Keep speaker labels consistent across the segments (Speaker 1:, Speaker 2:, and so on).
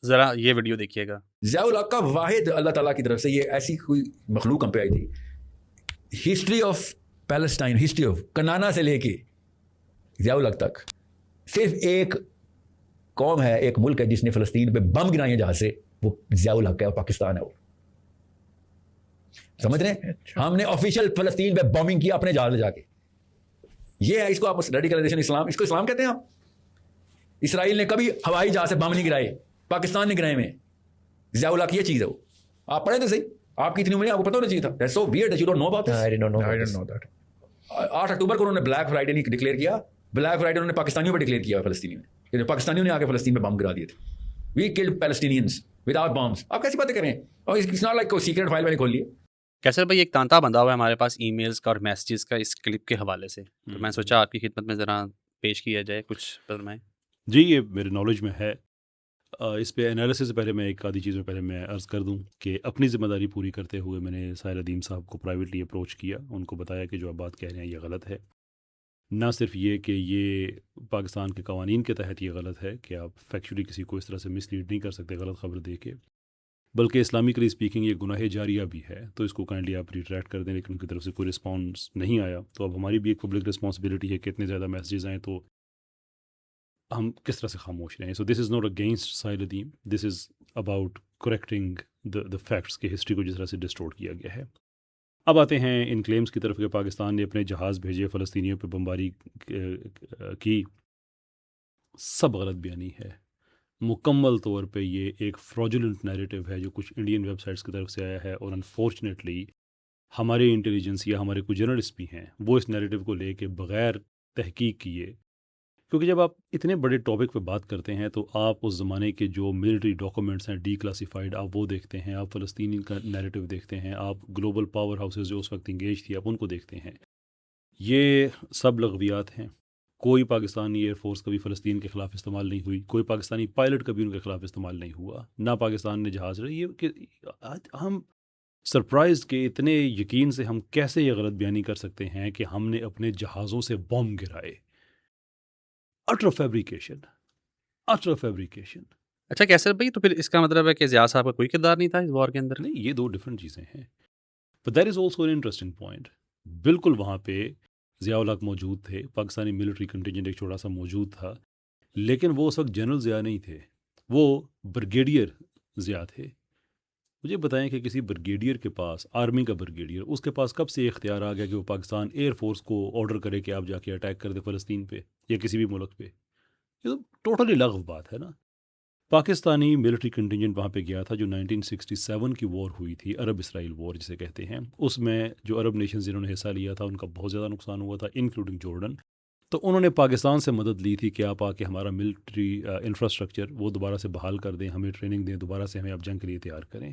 Speaker 1: ذرا یہ ویڈیو دیکھیے گا.
Speaker 2: ضیاء الحق کا واحد اللہ تعالیٰ کی طرف سے یہ ایسی کوئی مخلوق ہم پہ آئی تھی. History of Palestine, history of Canaan سے لے کے ضیاء الحق تک صرف ایک قوم ہے، ایک ملک ہے جس نے فلسطین پہ بم گرائے ہیں جہاں سے، وہ ضیاء الحق ہے اور پاکستان ہے. وہ سمجھ رہے ہیں؟ ہم نے آفیشیل فلسطین پہ بمبنگ کیا اپنے جہاز لے جا کے. یہ ہے، اس کو آپ ریڈیکلائزیشن اسلام، اس کو اسلام کہتے ہیں آپ. اسرائیل نے کبھی ہوائی جہاز سے بم نہیں گرائے، پاکستان نے گرائے میں. ضیاء الحق یہ چیز ہے. وہ آپ پڑھیں تو صحیح، آپ کی اتنی عمر ہے، آپ کو پتہ ہونا چاہیے تھا. That's so weird that you don't know about this.
Speaker 3: I didn't know
Speaker 4: I
Speaker 3: this.
Speaker 4: didn't know that.
Speaker 2: 8 اکتوبر کو انہوں نے بلیک فرائیڈے نہیں ڈکلیئر کیا. بلیک فرائیڈے انہوں نے پاکستانیوں پہ ڈکلیئر کیا، فلسطینیوں نے. پاکستانیوں نے آ کے فلسطین پہ بم گرا دیے تھے. وی کلڈ پیلسٹینینز وداؤٹ بمس. آپ کیسی باتیں کریں؟ اور اٹس ناٹ لائک کوئی سیکرٹ فائل میں نے کھول لی ہے.
Speaker 1: کیسر بھائی، ایک تانتا بندھا ہوا ہے ہمارے پاس ای میلز کا اور میسیجز کا اس کلپ کے حوالے سے، تو میں سوچا آپ کی خدمت میں ذرا پیش کیا جائے، کچھ فرمائیں.
Speaker 5: جی، یہ میرے نالج میں ہے. اس پہ انالیسس سے پہلے میں ایک آدھی چیز میں پہلے میں عرض کر دوں کہ اپنی ذمہ داری پوری کرتے ہوئے میں نے ساحر ادیم صاحب کو پرائیویٹلی اپروچ کیا، ان کو بتایا کہ جو آپ بات کہہ رہے ہیں یہ غلط ہے. نہ صرف یہ کہ یہ پاکستان کے قوانین کے تحت یہ غلط ہے کہ آپ فیکچولی کسی کو اس طرح سے مس لیڈ نہیں کر سکتے غلط خبر دے کے، بلکہ اسلامکلی اسپیکنگ یہ گناہ جاریہ بھی ہے. تو اس کو کائنڈلی آپ ریٹریکٹ کر دیں. لیکن ان کی طرف سے کوئی رسپانس نہیں آیا، تو اب ہماری بھی ایک پبلک رسپانسبلٹی ہے کہ اتنے زیادہ میسیجز آئیں تو ہم کس طرح سے خاموش رہیں. So this is not against Sahir Adeem, this is about correcting the facts کہ ہسٹری کو جس طرح سے ڈسٹورٹ کیا گیا ہے. اب آتے ہیں ان کلیمز کی طرف کہ پاکستان نے اپنے جہاز بھیجے، فلسطینیوں پہ بمباری کی. سب غلط بیانی ہے. مکمل طور پہ یہ ایک فراڈولنٹ نیریٹو ہے جو کچھ انڈین ویب سائٹس کی طرف سے آیا ہے، اور انفارچونیٹلی ہمارے انٹیلیجنس یا ہمارے کچھ جرنلسٹ بھی ہیں وہ اس نیریٹو کو لے کے بغیر تحقیق کیے، کیونکہ جب آپ اتنے بڑے ٹاپک پہ بات کرتے ہیں تو آپ اس زمانے کے جو ملٹری ڈاکومنٹس ہیں ڈی کلاسیفائڈ، آپ وہ دیکھتے ہیں، آپ فلسطینی کا نیریٹو دیکھتے ہیں، آپ گلوبل پاور ہاؤسز جو اس وقت انگیج تھی آپ ان کو دیکھتے ہیں. یہ سب لغویات ہیں. کوئی پاکستانی ایئر فورس کبھی فلسطین کے خلاف استعمال نہیں ہوئی، کوئی پاکستانی پائلٹ کبھی ان کے خلاف استعمال نہیں ہوا، نہ پاکستان نے جہاز رہے. یہ کہ ہم سرپرائز کے اتنے یقین سے ہم کیسے یہ غلط بیانی کر سکتے ہیں کہ ہم نے اپنے جہازوں سے بم گرائے. اٹر فیبریکیشن.
Speaker 1: اچھا کیسر بھائی، تو پھر اس کا مطلب ہے کہ ضیاء صاحب کا کوئی کردار نہیں تھا اس وار کے اندر؟
Speaker 5: نہیں، یہ دو ڈفرینٹ چیزیں ہیں. But that is also an interesting point. بالکل وہاں پہ ضیاء الحق موجود تھے، پاکستانی ملٹری کنٹینجنٹ ایک چھوٹا سا موجود تھا، لیکن وہ اس وقت جنرل ضیاء نہیں تھے، وہ بریگیڈیئر ضیاء تھے. مجھے بتائیں کہ کسی بریگیڈیئر کے پاس، آرمی کا بریگیڈیئر، اس کے پاس کب سے یہ اختیار آ گیا کہ وہ پاکستان ایئر فورس کو آرڈر کرے کہ آپ جا کے اٹیک کر دیں فلسطین پہ یا کسی بھی ملک پہ؟ یہ تو ٹوٹلی لغو بات ہے نا. پاکستانی ملٹری کنٹینجنٹ وہاں پہ گیا تھا جو 1967 کی وار ہوئی تھی، عرب اسرائیل وار جسے کہتے ہیں. اس میں جو عرب نیشنز جنہوں نے حصہ لیا تھا ان کا بہت زیادہ نقصان ہوا تھا، انکلوڈنگ جارڈن. تو انہوں نے پاکستان سے مدد لی تھی کہ آپ آ کے ہمارا ملٹری انفراسٹرکچر وہ دوبارہ سے بحال کر دیں، ہمیں ٹریننگ دیں، دوبارہ سے ہمیں آپ جنگ کے لیے تیار کریں.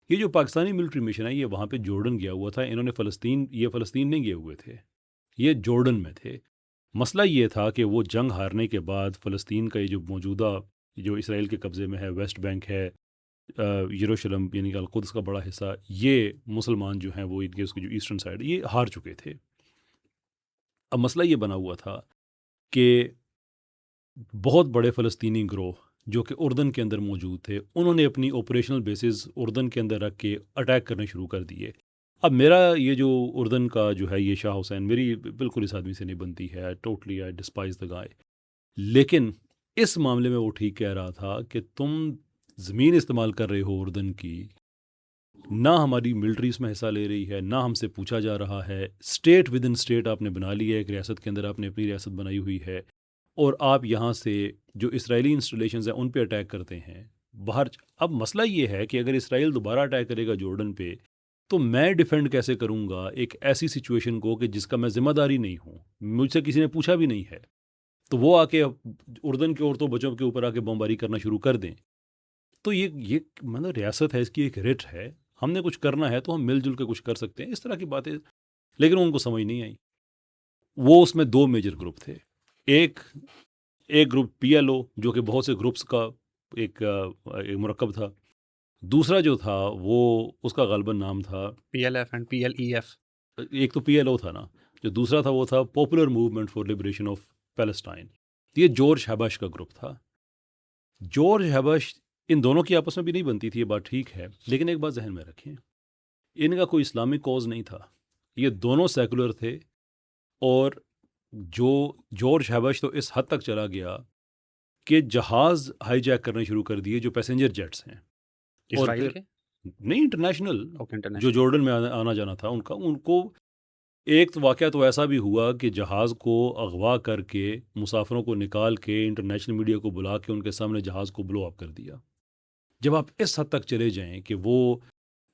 Speaker 5: یہ جو پاکستانی ملٹری مشن ہے یہ وہاں پہ جارڈن گیا ہوا تھا. انہوں نے فلسطین نہیں گئے ہوئے تھے، یہ جارڈن میں تھے. مسئلہ یہ تھا کہ وہ جنگ ہارنے کے بعد فلسطین کا یہ جو موجودہ جو اسرائیل کے قبضے میں ہے، ویسٹ بینک ہے، یروشلم یعنی کہ القدس کا بڑا حصہ، یہ مسلمان جو ہیں وہ ان کے اس کی جو ایسٹرن سائڈ یہ ہار چکے تھے. اب مسئلہ یہ بنا ہوا تھا کہ بہت بڑے فلسطینی گروہ جو کہ اردن کے اندر موجود تھے، انہوں نے اپنی آپریشنل بیسز اردن کے اندر رکھ کے اٹیک کرنے شروع کر دیے. اب میرا یہ جو اردن کا جو ہے یہ شاہ حسین میری بالکل اس آدمی سے نہیں بنتی ہے، ٹوٹلی آئی ڈسپائز دا گائے. لیکن اس معاملے میں وہ ٹھیک کہہ رہا تھا کہ تم زمین استعمال کر رہے ہو اردن کی، نہ ہماری ملٹری اس میں حصہ لے رہی ہے، نہ ہم سے پوچھا جا رہا ہے. اسٹیٹ ود ان اسٹیٹ آپ نے بنا لی ہے، ایک ریاست کے اندر آپ نے اپنی ریاست بنائی ہوئی ہے، اور آپ یہاں سے جو اسرائیلی انسٹالیشنز ہیں ان پہ اٹیک کرتے ہیں باہر. اب مسئلہ یہ ہے کہ اگر اسرائیل دوبارہ اٹیک کرے گا جارڈن پہ تو میں ڈیفینڈ کیسے کروں گا ایک ایسی سچویشن کو کہ جس کا میں ذمہ داری نہیں ہوں، مجھ سے کسی نے پوچھا بھی نہیں ہے. تو وہ آ کے اردن کے عورتوں بچوں کے اوپر آ کے بمباری کرنا شروع کر دیں. تو یہ مطلب ریاست ہے، اس کی ایک رٹ ہے، ہم نے کچھ کرنا ہے تو ہم مل جل کے کچھ کر سکتے ہیں، اس طرح کی باتیں. لیکن ان کو سمجھ نہیں آئی. وہ اس میں دو میجر گروپ تھے. ایک گروپ پی ایل او جو کہ بہت سے گروپس کا ایک مرکب تھا. دوسرا جو تھا وہ اس کا غالباً نام تھا
Speaker 1: P L F and P L E F.
Speaker 5: ایک تو پی ایل او تھا نا، جو دوسرا تھا وہ تھا popular movement for liberation of Palestine. یہ جارج ہیبش کا گروپ تھا. جارج ہیبش ان دونوں کی آپس میں بھی نہیں بنتی تھی، یہ بات ٹھیک ہے، لیکن ایک بات ذہن میں رکھیں، ان کا کوئی اسلامک کوز نہیں تھا، یہ دونوں سیکولر تھے، اور جو جارج ہیبش تو اس حد تک چلا گیا کہ جہاز ہائی جیک کرنے شروع کر دیے جو پیسنجر جیٹس ہیں، اور
Speaker 1: اسرائیل
Speaker 5: پھر
Speaker 1: کے
Speaker 5: نہیں انٹرنیشنل
Speaker 1: اوکے
Speaker 5: جو
Speaker 1: انٹرنیشنل
Speaker 5: جارڈن میں آنا جانا تھا ان کو ایک تو واقعہ تو ایسا بھی ہوا کہ جہاز کو اغوا کر کے مسافروں کو نکال کے انٹرنیشنل میڈیا کو بلا کے ان کے سامنے جہاز کو بلو اپ کر دیا۔ جب آپ اس حد تک چلے جائیں کہ وہ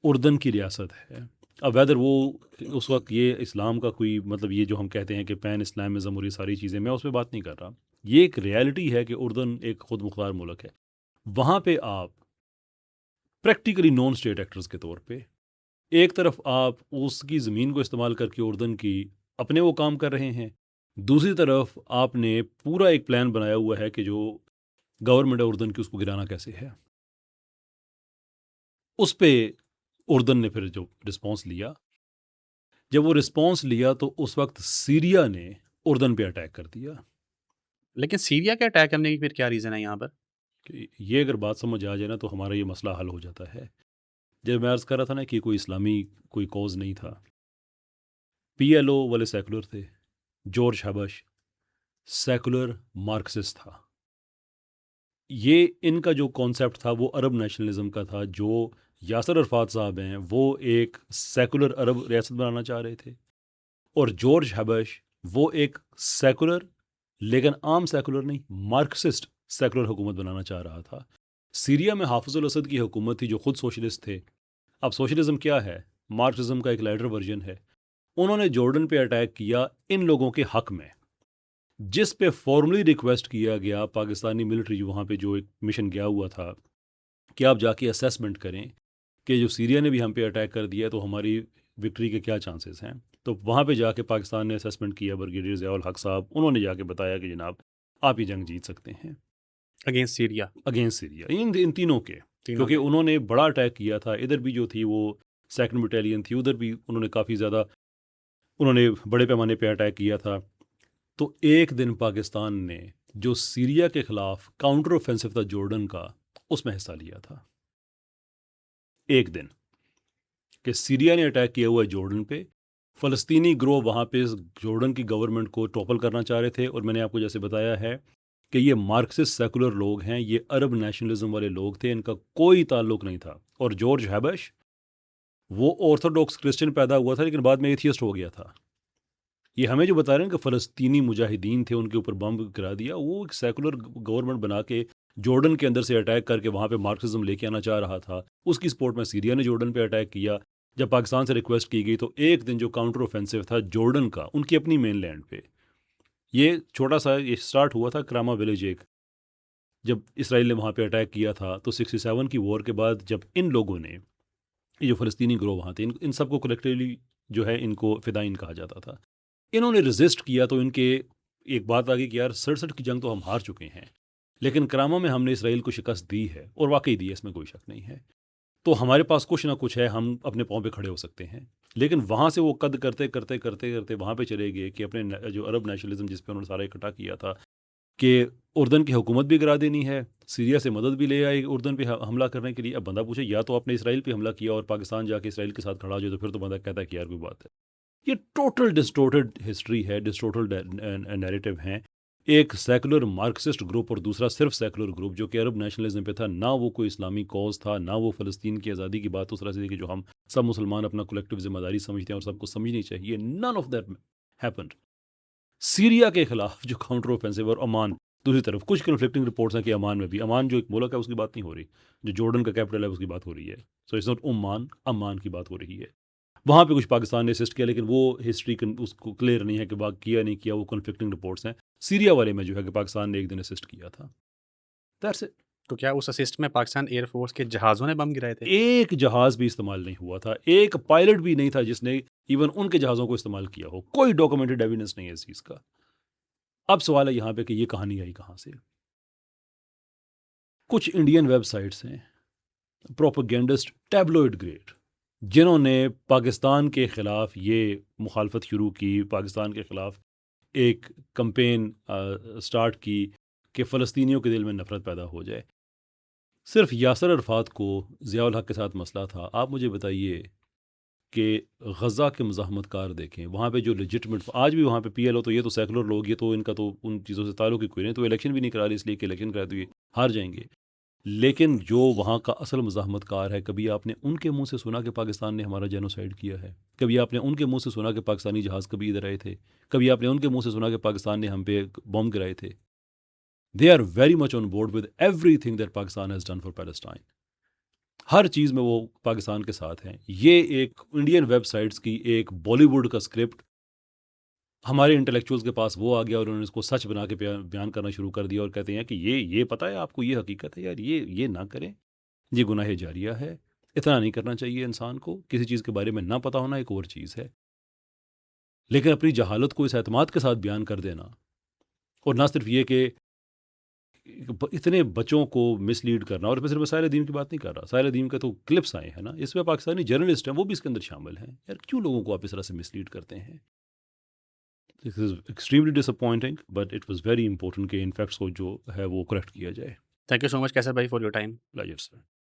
Speaker 5: اردن کی ریاست ہے، اب ویدر وہ اس وقت یہ اسلام کا کوئی مطلب یہ جو ہم کہتے ہیں کہ پین اسلامزم اور یہ ساری چیزیں، میں اس پہ بات نہیں کر رہا، یہ ایک ریالٹی ہے کہ اردن ایک خود مختار ملک ہے، وہاں پہ آپ پریکٹیکلی نان اسٹیٹ ایکٹرز کے طور پہ ایک طرف آپ اس کی زمین کو استعمال کر کے اردن کی اپنے وہ کام کر رہے ہیں، دوسری طرف آپ نے پورا ایک پلان بنایا ہوا ہے کہ جو گورنمنٹ ہے اردن کی اس کو گرانا کیسے ہے۔ اس پہ اردن نے پھر جو رسپانس لیا، جب وہ رسپانس لیا تو اس وقت سیریا نے اردن پہ اٹیک کر دیا۔
Speaker 1: لیکن سیریا کے اٹیک کرنے کی پھر کیا ریزن ہے یہاں پر؟
Speaker 5: کہ یہ اگر بات سمجھ آ جائے نا تو ہمارا یہ مسئلہ حل ہو جاتا ہے۔ جب میں عرض کر رہا تھا نا کہ کوئی اسلامی کوئی کوز نہیں تھا، پی ایل او والے سیکولر تھے، جارج ہیبش سیکولر مارکسسٹ تھا، یہ ان کا جو کانسیپٹ تھا وہ عرب نیشنلزم کا تھا، جو یاسر عرفات صاحب ہیں وہ ایک سیکولر عرب ریاست بنانا چاہ رہے تھے، اور جارج ہیبش وہ ایک سیکولر لیکن عام سیکولر نہیں، مارکسسٹ سیکولر حکومت بنانا چاہ رہا تھا۔ سیریا میں حافظ الاسد کی حکومت تھی جو خود سوشلسٹ تھے۔ اب سوشلزم کیا ہے؟ مارکسزم کا ایک لائٹر ورژن ہے۔ انہوں نے جارڈن پہ اٹیک کیا ان لوگوں کے حق میں، جس پہ فارملی ریکویسٹ کیا گیا پاکستانی ملٹری وہاں پہ جو ایک مشن گیا ہوا تھا کہ آپ جا کے اسیسمنٹ کریں کہ جو سیریا نے بھی ہم پہ اٹیک کر دیا تو ہماری وکٹری کے کیا چانسز ہیں۔ تو وہاں پہ جا کے پاکستان نے اسیسمنٹ کیا، بریگیڈیئر ضیاء الحق صاحب انہوں نے جا کے بتایا کہ جناب آپ یہ جنگ جیت سکتے ہیں
Speaker 1: اگینسٹ سیریا،
Speaker 5: اگینسٹ سیریا، ان تینوں کے، کیونکہ انہوں نے بڑا اٹیک کیا تھا، ادھر بھی جو تھی وہ سیکنڈ بٹالین تھی، ادھر بھی انہوں نے کافی زیادہ انہوں نے بڑے پیمانے پہ اٹیک کیا تھا۔ تو ایک دن پاکستان نے جو سیریا کے خلاف کاؤنٹر اوفینسو تھا جارڈن کا، اس میں حصہ لیا تھا۔ ایک دن کہ سیریا نے اٹیک کیا ہوا ہے جارڈن پہ، فلسطینی گروہ وہاں پہ جارڈن کی گورنمنٹ کو ٹوپل کرنا چاہ رہے تھے، اور میں نے آپ کو جیسے بتایا ہے کہ یہ مارکسسٹ سیکولر لوگ ہیں، یہ عرب نیشنلزم والے لوگ تھے، ان کا کوئی تعلق نہیں تھا۔ اور جارج ہیبش وہ آرتھوڈاکس کرسچن پیدا ہوا تھا لیکن بعد میں ایتھیسٹ ہو گیا تھا۔ یہ ہمیں جو بتا رہے ہیں کہ فلسطینی مجاہدین تھے، ان کے اوپر بم گرا دیا، وہ ایک سیکولر گورنمنٹ بنا کے جارڈن کے اندر سے اٹیک کر کے وہاں پہ مارکسزم لے کے آنا چاہ رہا تھا۔ اس کی سپورٹ میں سیریا نے جارڈن پہ اٹیک کیا۔ جب پاکستان سے ریکویسٹ کی گئی تو ایک دن جو کاؤنٹر اوفینسو تھا جارڈن کا، ان کی اپنی مین لینڈ پہ، یہ چھوٹا سا یہ سٹارٹ ہوا تھا کراما ولیج، ایک جب اسرائیل نے وہاں پہ اٹیک کیا تھا تو 67 کی وار کے بعد جب ان لوگوں نے، یہ جو فلسطینی گروہ وہاں تھے، ان سب کو کلیکٹیولی جو ہے ان کو فدائین کہا جاتا تھا، انہوں نے ریزسٹ کیا تو ان کے ایک بات آ گئی کہ یار 67 کی جنگ تو ہم ہار چکے ہیں، لیکن کراما میں ہم نے اسرائیل کو شکست دی ہے، اور واقعی دی ہے، اس میں کوئی شک نہیں ہے، تو ہمارے پاس کچھ نہ کچھ ہے، ہم اپنے پاؤں پہ کھڑے ہو سکتے ہیں۔ لیکن وہاں سے وہ قد کرتے کرتے کرتے کرتے وہاں پہ چلے گئے کہ اپنے جو عرب نیشنلزم جس پہ انہوں نے سارا اکٹھا کیا تھا کہ اردن کی حکومت بھی گرا دینی ہے، سیریا سے مدد بھی لے آئے اردن پہ حملہ کرنے کے لیے۔ اب بندہ پوچھے یا تو آپ نے اسرائیل پہ حملہ کیا اور پاکستان جا کے اسرائیل کے ساتھ کھڑا ہو جائے، تو پھر تو بندہ کہتا ہے کہ یار کوئی بات ہے۔ یہ ٹوٹل ڈسٹورٹڈ ہسٹری ہے، ڈسٹورٹڈ نیریٹو ہیں۔ ایک سیکولر مارکسسٹ گروپ اور دوسرا صرف سیکولر گروپ جو کہ عرب نیشنلزم پہ تھا، نہ وہ کوئی اسلامی کوز تھا، نہ وہ فلسطین کی آزادی کی بات اس طرح سے کہ جو ہم سب مسلمان اپنا کولیکٹیو ذمہ داری سمجھتے ہیں اور سب کو سمجھنی چاہیے، none of that happened. Syria کے خلاف جو کاؤنٹر اوفینسو اور عمان، دوسری طرف کچھ کنفلکٹنگ رپورٹس ہیں کہ عمان میں بھی، عمان جو ایک ملک ہے اس کی بات نہیں ہو رہی، جو جارڈن کا کیپٹل ہے اس کی بات ہو رہی ہے، so it's not Oman, Oman کی بات ہو رہی ہے۔ وہاں پہ کچھ پاکستان نے اسسٹ کیا، لیکن وہ ہسٹری اس کو کلیئر نہیں ہے کہ باقی کیا نہیں کیا، وہ کنفلکٹنگ رپورٹس ہیں۔ سیریا والے میں جو ہے کہ پاکستان نے ایک دن اسسٹ کیا تھا، دیٹس اٹ۔
Speaker 1: تو کیا اس اسسٹ میں پاکستان ایئر فورس کے جہازوں نے بم گرائے تھے؟
Speaker 5: ایک جہاز بھی استعمال نہیں ہوا تھا، ایک پائلٹ بھی نہیں تھا جس نے ایون ان کے جہازوں کو استعمال کیا ہو، کوئی ڈاکومنٹڈ ایویڈنس نہیں ہے اس چیز کا۔ اب سوال ہے یہاں پہ کہ یہ کہانی آئی کہاں سے؟ کچھ انڈین ویب سائٹس ہیں، پروپیگینڈسٹ ٹیبلوئڈ گریڈ، جنہوں نے پاکستان کے خلاف یہ مخالفت شروع کی، پاکستان کے خلاف ایک کمپین سٹارٹ کی کہ فلسطینیوں کے دل میں نفرت پیدا ہو جائے۔ صرف یاسر عرفات کو ضیاء الحق کے ساتھ مسئلہ تھا. آپ مجھے بتائیے کہ غزہ کے مزاحمت کار دیکھیں, وہاں پہ جو لیجٹمیٹ, آج بھی وہاں پہ پی ایل او, تو یہ تو سیکولر لوگ, یہ تو ان کا تو ان چیزوں سے تعلق ہی کوئی نہیں, تو الیکشن بھی نہیں کرا رہی اس لیے کہ الیکشن کرائے تو یہ ہار جائیں گے. لیکن جو وہاں کا اصل مزاحمت کار ہے, کبھی آپ نے ان کے منہ سے سنا کہ پاکستان نے ہمارا جینوسائیڈ کیا ہے؟ کبھی آپ نے ان کے منہ سے سنا کہ پاکستانی جہاز کبھی ادھر آئے تھے؟ کبھی آپ نے ان کے منہ سے سنا کہ پاکستان نے ہم پہ بم گرائے تھے؟ They are very much on board with everything that Pakistan has done for Palestine. ہر چیز میں وہ پاکستان کے ساتھ ہیں. یہ ایک انڈین ویب سائٹس کی ایک بالی ووڈ کا اسکرپٹ ہمارے انٹلیکچوئلس کے پاس وہ آ گیا, اور انہوں نے اس کو سچ بنا کے بیان کرنا شروع کر دیا, اور کہتے ہیں کہ یہ پتہ ہے آپ کو, یہ حقیقت ہے یار, یہ نہ کریں, یہ گناہ جاریہ ہے, اتنا نہیں کرنا چاہیے انسان کو. کسی چیز کے بارے میں نہ پتہ ہونا ایک اور چیز ہے, لیکن اپنی جہالت کو اس اعتماد کے ساتھ بیان کر دینا, اور نہ صرف یہ کہ اتنے بچوں کو مس لیڈ کرنا. اور میں صرف ساحل ادیم کی بات نہیں کر رہا, ساحل ادیم کے تو کلپس آئے ہیں نا, اس میں پاکستانی جرنلسٹ ہیں وہ بھی اس کے اندر شامل ہیں. یار کیوں لوگوں کو آپ اس طرح سے مس لیڈ کرتے ہیں؟ This is extremely disappointing, but it was very important کہ ان فیکٹس کو جو ہے وہ کریکٹ کیا جائے.
Speaker 1: تھینک یو سو مچ کیسر بھائی for your time.
Speaker 5: Pleasure, sir.